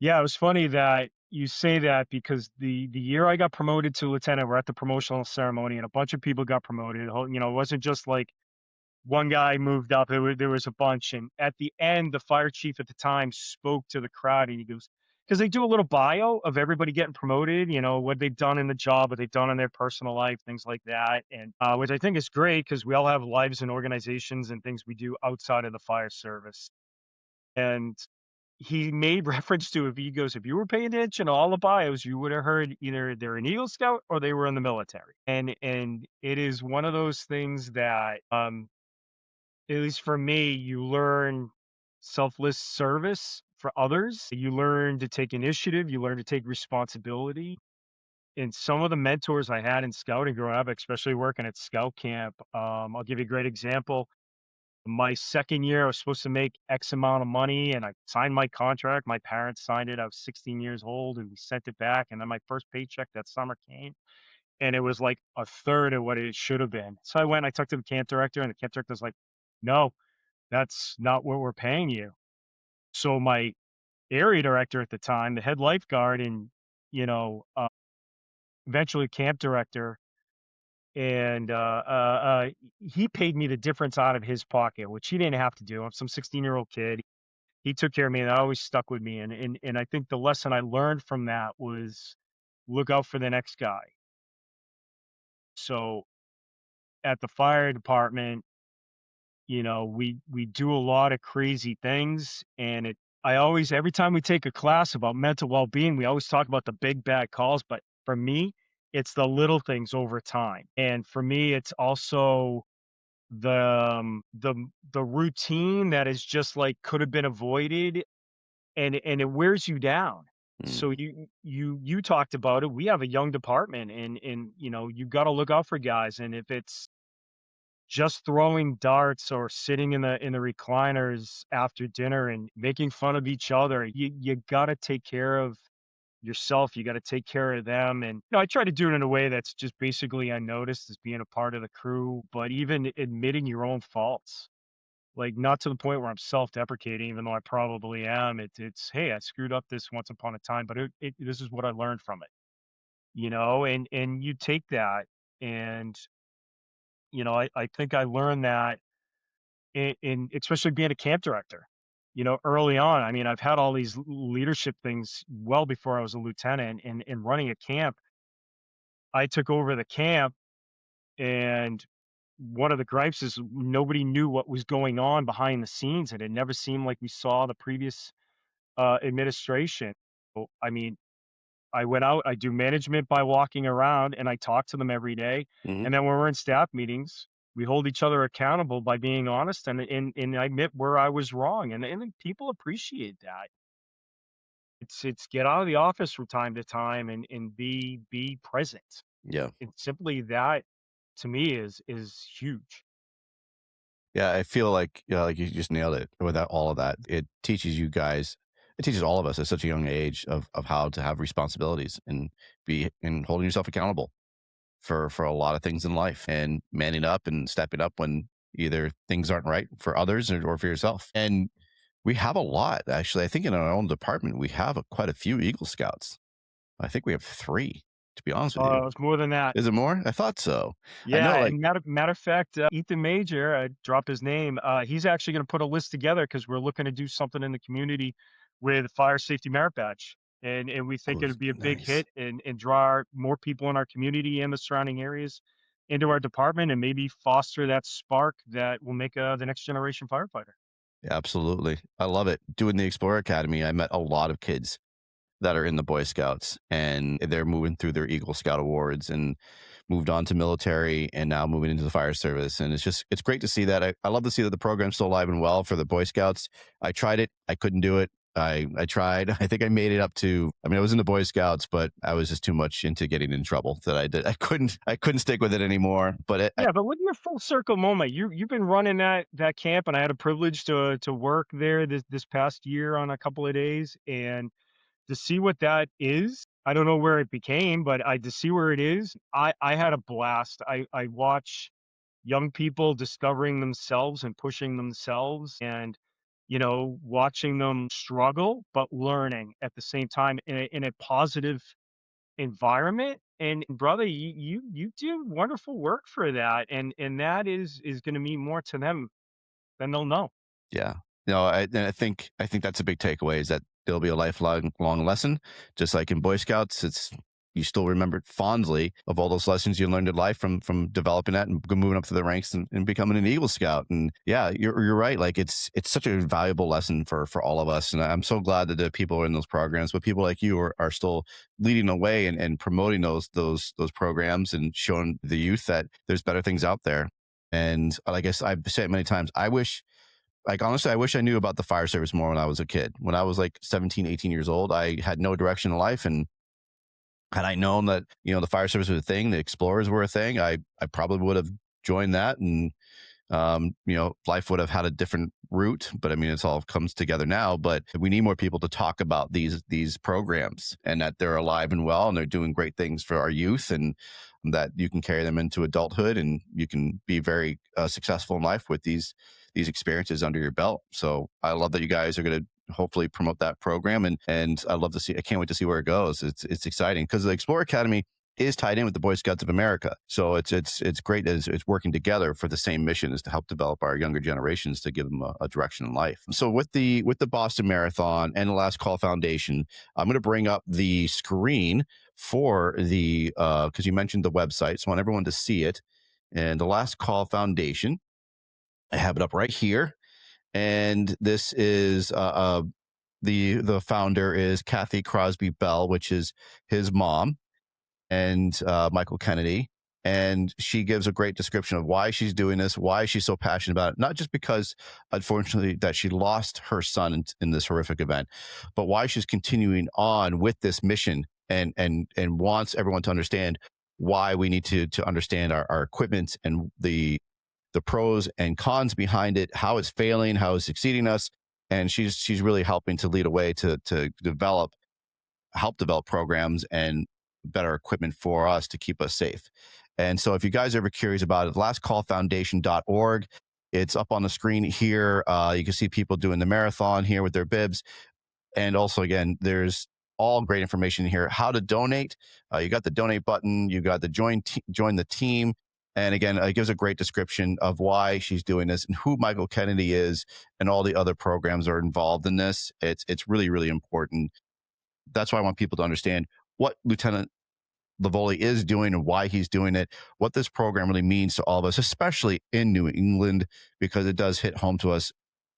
Speaker 3: yeah, it was funny that you say that, because the year I got promoted to lieutenant, we're at the promotional ceremony, and a bunch of people got promoted. It wasn't just like one guy moved up. There was a bunch, and at the end, the fire chief at the time spoke to the crowd, and he goes, because they do a little bio of everybody getting promoted, what they've done in the job, what they've done in their personal life, things like that, and which I think is great, because we all have lives and organizations and things we do outside of the fire service. And he made reference to, if you were paying attention to all the bios, you would have heard either they're an Eagle Scout or they were in the military. And it is one of those things that, at least for me, you learn selfless service for others. You learn to take initiative. You learn to take responsibility. And some of the mentors I had in scouting growing up, especially working at scout camp, I'll give you a great example. My second year, I was supposed to make X amount of money, and I signed my contract. My parents signed it. I was 16 years old, and we sent it back. And then my first paycheck that summer came, and it was like a third of what it should have been. So I talked to the camp director, and the camp director was like, "No, that's not what we're paying you." So my area director at the time, the head lifeguard, and you know, uh, eventually camp director, and he paid me the difference out of his pocket, which he didn't have to do. I'm some 16-year-old kid. He took care of me, and that always stuck with me. And I think the lesson I learned from that was look out for the next guy. So at the fire department, we do a lot of crazy things, and I always, every time we take a class about mental well-being, we always talk about the big bad calls, but for me, it's the little things over time. And for me, it's also the routine that is just like could have been avoided, and it wears you down.
Speaker 2: Mm,
Speaker 3: So you talked about it. We have a young department, and you got to look out for guys, and if it's just throwing darts or sitting in the recliners after dinner and making fun of each other, you got to take care of yourself. You got to take care of them. And I try to do it in a way that's just basically unnoticed as being a part of the crew, but even admitting your own faults. Like, not to the point where I'm self-deprecating, even though I probably am. It's hey, I screwed up this once upon a time, but this is what I learned from it. And you take that, and I think I learned that in especially being a camp director. Early on, I mean, I've had all these leadership things well before I was a lieutenant, and running a camp. I took over the camp, and one of the gripes is nobody knew what was going on behind the scenes, and it never seemed like we saw the previous administration. I mean, I went out, I do management by walking around, and I talk to them every day.
Speaker 2: mhm.
Speaker 3: And then when we're in staff meetings, we hold each other accountable by being honest, and I admit where I was wrong. And then people appreciate that. It's get out of the office from time to time, and be present.
Speaker 2: Yeah.
Speaker 3: And simply that, to me, is huge.
Speaker 2: Yeah, I feel like, like you just nailed it. Without all of that, it teaches you guys, it teaches all of us at such a young age of how to have responsibilities and be and holding yourself accountable for a lot of things in life and manning up and stepping up when either things aren't right for others or for yourself. And we have a lot, actually. I think in our own department we have quite a few Eagle Scouts. I think we have three, to be honest with you.
Speaker 3: It's more than that.
Speaker 2: Is it more? I thought so. I
Speaker 3: Yeah,
Speaker 2: know, like,
Speaker 3: and matter of fact, Ethan Major, I dropped his name. He's actually going to put a list together because we're looking to do something in the community with fire safety merit badge, and we think
Speaker 2: oh,
Speaker 3: it'd be a big
Speaker 2: nice.
Speaker 3: hit, and draw more people in our community and the surrounding areas into our department, and maybe foster that spark that will make the next generation firefighter.
Speaker 2: Yeah, absolutely. I love it. Doing the Explorer Academy, I met a lot of kids that are in the Boy Scouts, and they're moving through their Eagle Scout awards and moved on to military and now moving into the fire service. And it's great to see that. I love to see that the program's still alive and well for the Boy Scouts. I tried it. I couldn't do it. I tried. I think I made it up to, I mean, I was in the Boy Scouts, but I was just too much into getting in trouble that I couldn't stick with it anymore. But
Speaker 3: Yeah, but look at your full circle moment. You've been running that camp, and I had a privilege to work there this past year on a couple of days, and to see what that is. I don't know where it became, but I to see where it is, I had a blast. I watch young people discovering themselves and pushing themselves, and watching them struggle but learning at the same time in a positive environment. And brother, you do wonderful work for that, and that is going to mean more to them than they'll know.
Speaker 2: yeah. No, I think that's a big takeaway is that there'll be a lifelong lesson. Just like in Boy Scouts, it's you still remember fondly of all those lessons you learned in life from developing that and moving up through the ranks and becoming an Eagle Scout. And yeah, you're right. Like it's such a valuable lesson for all of us. And I'm so glad that the people are in those programs, but people like you are still leading the way and promoting those programs and showing the youth that there's better things out there. And like I guess I've said many times, like honestly, I wish I knew about the fire service more when I was a kid. When I was like 17, 18 years old, I had no direction in life. And had I known that, the fire service was a thing, the explorers were a thing, I probably would have joined that. And life would have had a different route, but I mean, it's all comes together now. But we need more people to talk about these programs and that they're alive and well and they're doing great things for our youth, and that you can carry them into adulthood and you can be very successful in life with these experiences under your belt. So I love that you guys are going to hopefully promote that program, and I love to see. I can't wait to see where it goes. It's exciting because the Explorer Academy is tied in with the Boy Scouts of America. So it's great that it's working together for the same mission, is to help develop our younger generations, to give them a direction in life. So with the Boston Marathon and the Last Call Foundation, I'm going to bring up the screen for the because you mentioned the website, so I want everyone to see it. And the Last Call Foundation, I have it up right here, and this is the founder is Kathy Crosby Bell, which is his mom, and Michael Kennedy. And she gives a great description of why she's doing this, why she's so passionate about it. Not just because, unfortunately, that she lost her son in this horrific event, but why she's continuing on with this mission, and wants everyone to understand why we need to understand our equipment and the pros and cons behind it, how it's failing, how it's succeeding us. And she's really helping to lead a way to help develop programs and better equipment for us to keep us safe. And so if you guys are ever curious about it, lastcallfoundation.org, it's up on the screen here. You can see people doing the marathon here with their bibs. And also, again, there's all great information here. How to donate. You got the donate button. You got the join the team. And again, it gives a great description of why she's doing this and who Michael Kennedy is and all the other programs are involved in this. It's really, really important. That's why I want people to understand what Lieutenant Livoli is doing and why he's doing it, what this program really means to all of us, especially in New England, because it does hit home to us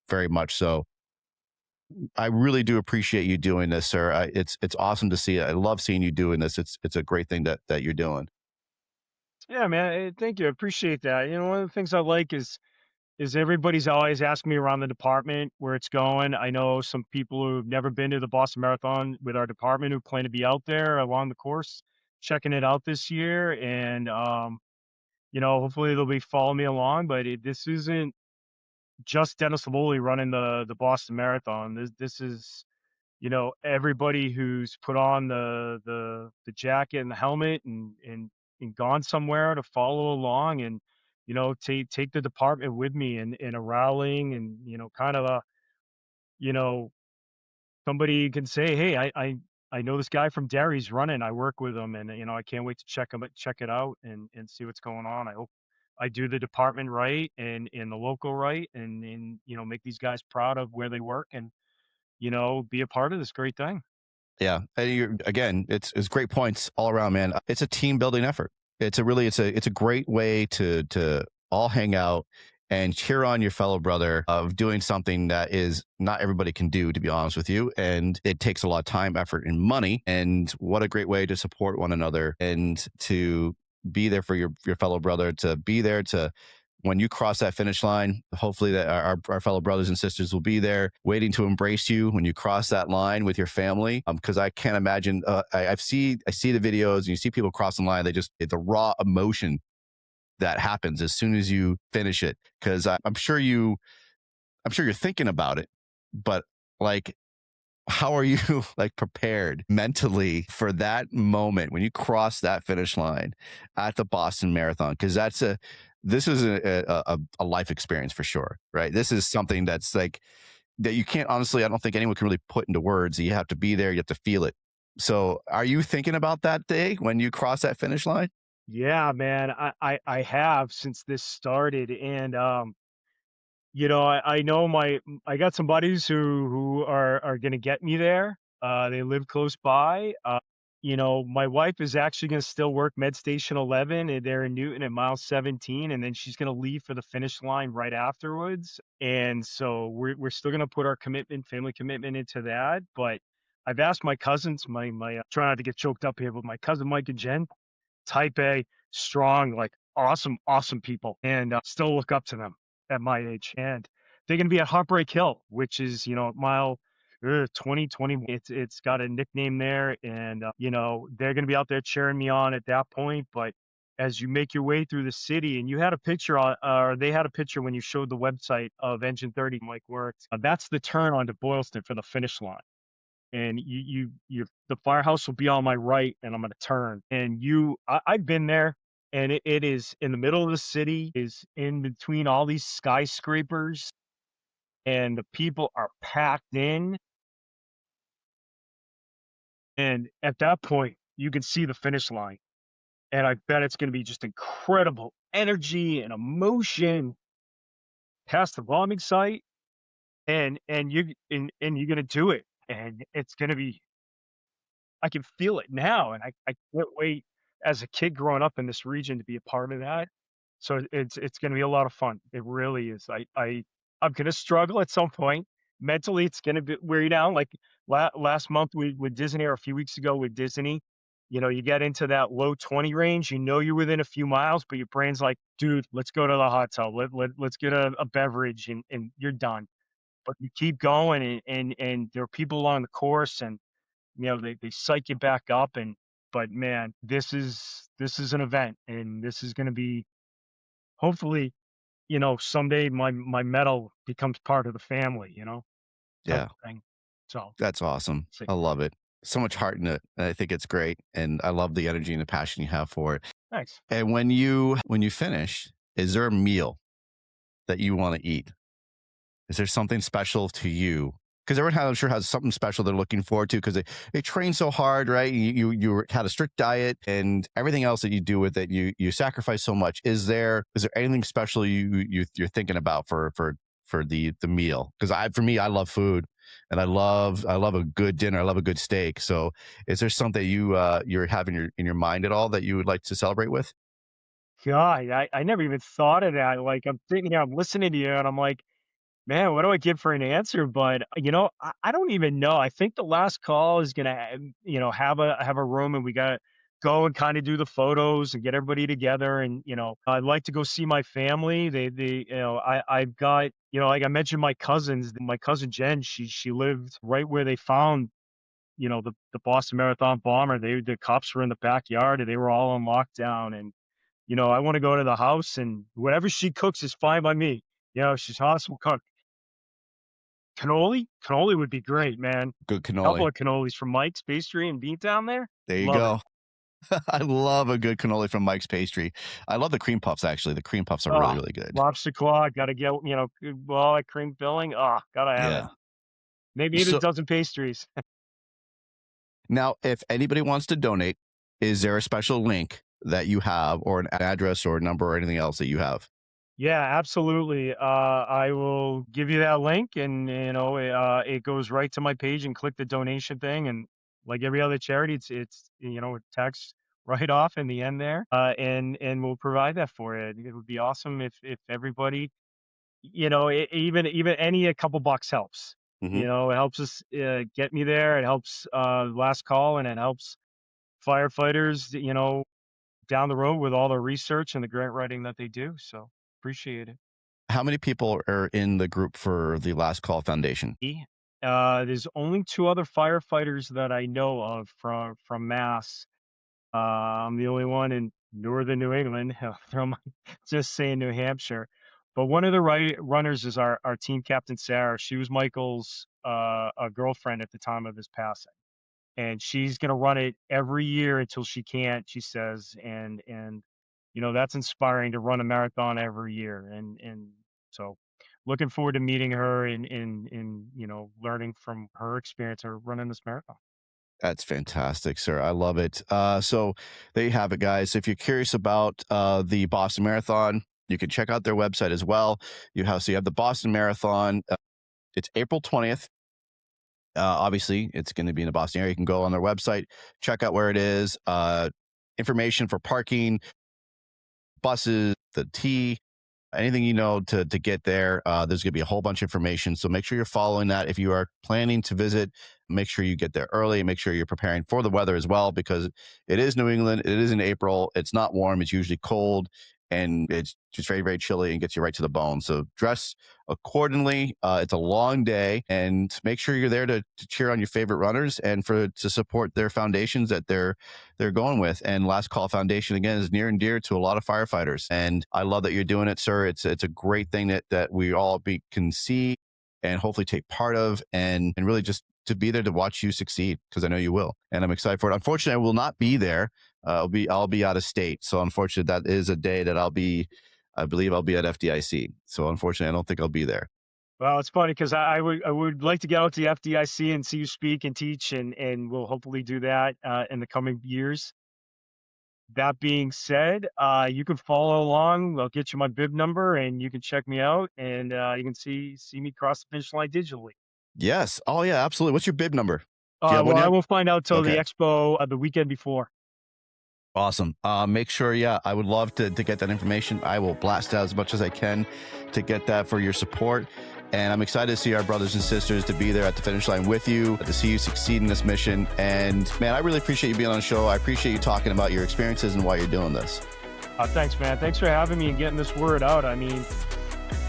Speaker 2: very much so. I really do appreciate you doing this, sir. It's awesome to see it. I love seeing you doing this. It's a great thing that you're doing.
Speaker 3: Yeah, man. Thank you. I appreciate that. One of the things I like is everybody's always asking me around the department where it's going. I know some people who've never been to the Boston Marathon with our department who plan to be out there along the course, checking it out this year. And hopefully they'll be following me along. But this isn't just Dennis Livoli running the Boston Marathon. This is everybody who's put on the jacket and the helmet and gone somewhere to follow along and take the department with me in a rallying and kind of a you know somebody can say, hey, I know this guy from Derry's running. I work with him, and I can't wait to check it out and see what's going on. I hope I do the department right and in the local right, and make these guys proud of where they work, and be a part of this great thing.
Speaker 2: Yeah, and again, it's great points all around, man. It's a team building effort. It's a great way to all hang out and cheer on your fellow brother of doing something that is not everybody can do, to be honest with you. And it takes a lot of time, effort, and money. And what a great way to support one another and to be there for your fellow brother, to be there to when you cross that finish line. Hopefully that our fellow brothers and sisters will be there waiting to embrace you when you cross that line with your family. Because I can't imagine. I see the videos and you see people crossing the line. It's a raw emotion that happens as soon as you finish it. Because I'm sure you're thinking about it, but like, how are you like prepared mentally for that moment when you cross that finish line at the Boston Marathon? Because this is a life experience for sure, right? This is something that's like that you can't honestly. I don't think anyone can really put into words. You have to be there. You have to feel it. So, are you thinking about that day when you cross that finish line?
Speaker 3: Yeah, man, I have since this started, and I know I got some buddies who are gonna get me there. They live close by. My wife is actually gonna still work Med Station 11, and they're in Newton at mile 17, and then she's gonna leave for the finish line right afterwards. And so we're still gonna put our family commitment into that. But I've asked my cousins, my try not to get choked up here, but my cousin Mike and Jen, type A, strong, like awesome, awesome people, and still look up to them at my age. And they're going to be at Heartbreak Hill, which is, mile 20, 20. It's got a nickname there. And, they're going to be out there cheering me on at that point. But as you make your way through the city, and you had a picture or they had a picture when you showed the website of Engine 30, like where that's the turn onto Boylston for the finish line. And the firehouse will be on my right, and I'm going to turn. And I've been there, and it is in the middle of the city, is in between all these skyscrapers, and the people are packed in. And at that point, you can see the finish line. and I bet it's going to be just incredible energy and emotion past the bombing site, and you're going to do it, and it's going to be. I can feel it now, and I can't wait as a kid growing up in this region to be a part of that. So it's gonna be a lot of fun. It really is. I'm gonna struggle at some point. Mentally, it's gonna be wear you down. Like last month with Disney, or a few weeks ago with Disney, you get into that low 20 range. You know you're within a few miles, but your brain's like, dude, let's go to the hot tub. Let's get a beverage, and you're done. But you keep going, and there are people along the course, and they psych you back up. But man, this is an event, and this is going to be, hopefully, someday my medal becomes part of the family, type
Speaker 2: Yeah,
Speaker 3: of thing. So
Speaker 2: that's awesome.
Speaker 3: see.
Speaker 2: I love it. So much heart in it. I think it's great, and I love the energy and the passion you have for it.
Speaker 3: Thanks.
Speaker 2: And when you finish, is there a meal that you want to eat? Is there something special to you? Because everyone, I'm sure, has something special they're looking forward to because they train so hard, right? You had a strict diet and everything else that you do with it. You sacrifice so much. Is there anything special you're thinking about for the meal? Because for me, I love food, and I love a good dinner. I love a good steak. So, is there something you're having in your mind at all that you would like to celebrate with?
Speaker 3: God, I never even thought of that. Like, I'm thinking, I'm listening to you, and I'm like, man, what do I give for an answer? But, I don't even know. I think the last call is gonna, have a room, and we gotta go and kind of do the photos and get everybody together. And, I'd like to go see my family. I've got, like I mentioned, my cousins, my cousin Jen, she lived right where they found, the Boston Marathon bomber. The cops were in the backyard, and they were all on lockdown. And, I want to go to the house, and whatever she cooks is fine by me. She's awesome cook. Cannoli would be great, man.
Speaker 2: Good
Speaker 3: Couple
Speaker 2: cannoli.
Speaker 3: of cannolis from Mike's Pastry and Beat down there.
Speaker 2: There you
Speaker 3: Love it.
Speaker 2: go. I love a good cannoli from Mike's Pastry. I love the cream puffs, actually. The cream puffs are really,
Speaker 3: Oh,
Speaker 2: really good.
Speaker 3: lobster claw, gotta get, well, that cream filling. Oh, gotta have it.
Speaker 2: Yeah.
Speaker 3: Maybe eat a
Speaker 2: So
Speaker 3: dozen pastries.
Speaker 2: now, if anybody wants to donate, is there a special link that you have, or an address or a number or anything else that you have?
Speaker 3: Yeah, absolutely. I will give you that link, and it goes right to my page, and click the donation thing, and like every other charity, it's it text right off in the end there, and we'll provide that for you. It would be awesome if everybody, even any a couple bucks helps.
Speaker 2: Hmm.
Speaker 3: It helps us get me there. It helps last call, and it helps firefighters, down the road with all the research and the grant writing that they do. So appreciate it.
Speaker 2: How many people are in the group for the Last Call Foundation?
Speaker 3: There's only two other firefighters that I know of from Mass. I'm the only one in northern New England. From just saying New Hampshire, but one of the runners is our team captain, Sarah. She was Michael's girlfriend at the time of his passing, and she's gonna run it every year until she can't. She says, and that's inspiring to run a marathon every year, and so looking forward to meeting her, and learning from her experience of running this marathon.
Speaker 2: That's fantastic, sir. I love it. So there you have it, guys. If you're curious about the Boston Marathon, you can check out their website as well. You have the Boston Marathon. It's April 20th. Obviously, it's going to be in the Boston area. You can go on their website, check out where it is, information for parking, buses, the T, anything to get there. There's going to be a whole bunch of information. So make sure you're following that. If you are planning to visit, make sure you get there early. Make sure you're preparing for the weather as well, because it is New England. It is in April. It's not warm. It's usually cold, and it's just very, very chilly and gets you right to the bone. So dress accordingly. It's a long day, and make sure you're there to cheer on your favorite runners and to support their foundations that they're going with. And Last Call Foundation, again, is near and dear to a lot of firefighters. And I love that you're doing it, sir. It's a great thing that we all can see and hopefully take part of, and really just to be there to watch you succeed, because I know you will. And I'm excited for it. Unfortunately, I will not be there. I'll be out of state. So unfortunately, that is a day that I believe I'll be at FDIC. So unfortunately, I don't think I'll be there.
Speaker 3: Well, it's funny because I would like to get out to the FDIC and see you speak and teach, and we'll hopefully do that in the coming years. That being said, you can follow along. I'll get you my bib number, and you can check me out, and you can see me cross the finish line digitally.
Speaker 2: Yes. Oh yeah, absolutely. What's your bib number? Do you have one
Speaker 3: Well, I
Speaker 2: yet?
Speaker 3: won't find out till the
Speaker 2: Okay.
Speaker 3: expo the weekend before.
Speaker 2: Awesome. Make sure, yeah, I would love to get that information. I will blast out as much as I can to get that for your support. And I'm excited to see our brothers and sisters, to be there at the finish line with you, to see you succeed in this mission. And man, I really appreciate you being on the show. I appreciate you talking about your experiences and why you're doing this.
Speaker 3: Thanks, man. Thanks for having me and getting this word out. I mean,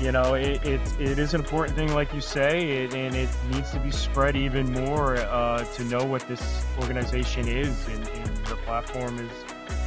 Speaker 3: you know, it is an important thing, like you say, and it needs to be spread even more to know what this organization is, and the platform is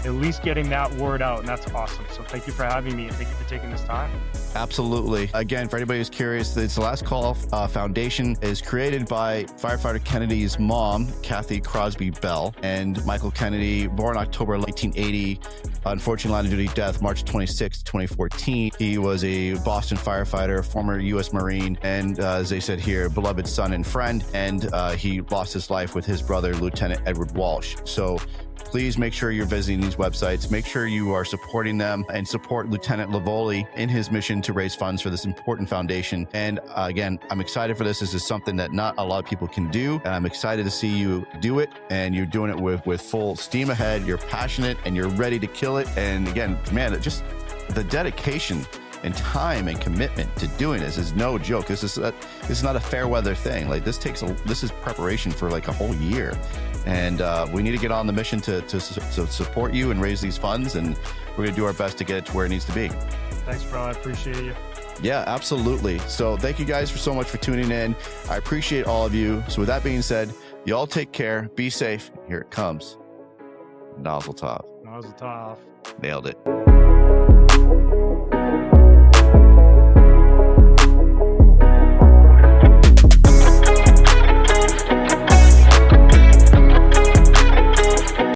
Speaker 3: at least getting that word out, and that's awesome. So thank you for having me, and thank you for taking this time.
Speaker 2: Absolutely. Again, for anybody who's curious, it's the Last Call Foundation is created by firefighter Kennedy's mom, Kathy Crosby Bell, and Michael Kennedy, born October 1980, unfortunate line of duty death, March 26, 2014. He was a Boston firefighter, former U.S. Marine, and as they said here, beloved son and friend, and he lost his life with his brother, Lieutenant Edward Walsh. So please make sure you're visiting these websites. Make sure you are supporting them and support Lieutenant Livoli in his mission to raise funds for this important foundation. And again, I'm excited for this. This is something that not a lot of people can do. And I'm excited to see you do it. And you're doing it with full steam ahead. You're passionate and you're ready to kill it. And again, man, just the dedication and time and commitment to doing this is no joke. This is not a fair weather thing. Like this is preparation for like a whole year. And we need to get on the mission to support you and raise these funds. And we're going to do our best to get it to where it needs to be.
Speaker 3: Thanks, bro. I appreciate you.
Speaker 2: Yeah, absolutely. So thank you guys so much for tuning in. I appreciate all of you. So with that being said, you all take care. Be safe. Here it comes. Nozzle top.
Speaker 3: Mazel tov.
Speaker 2: Nailed it.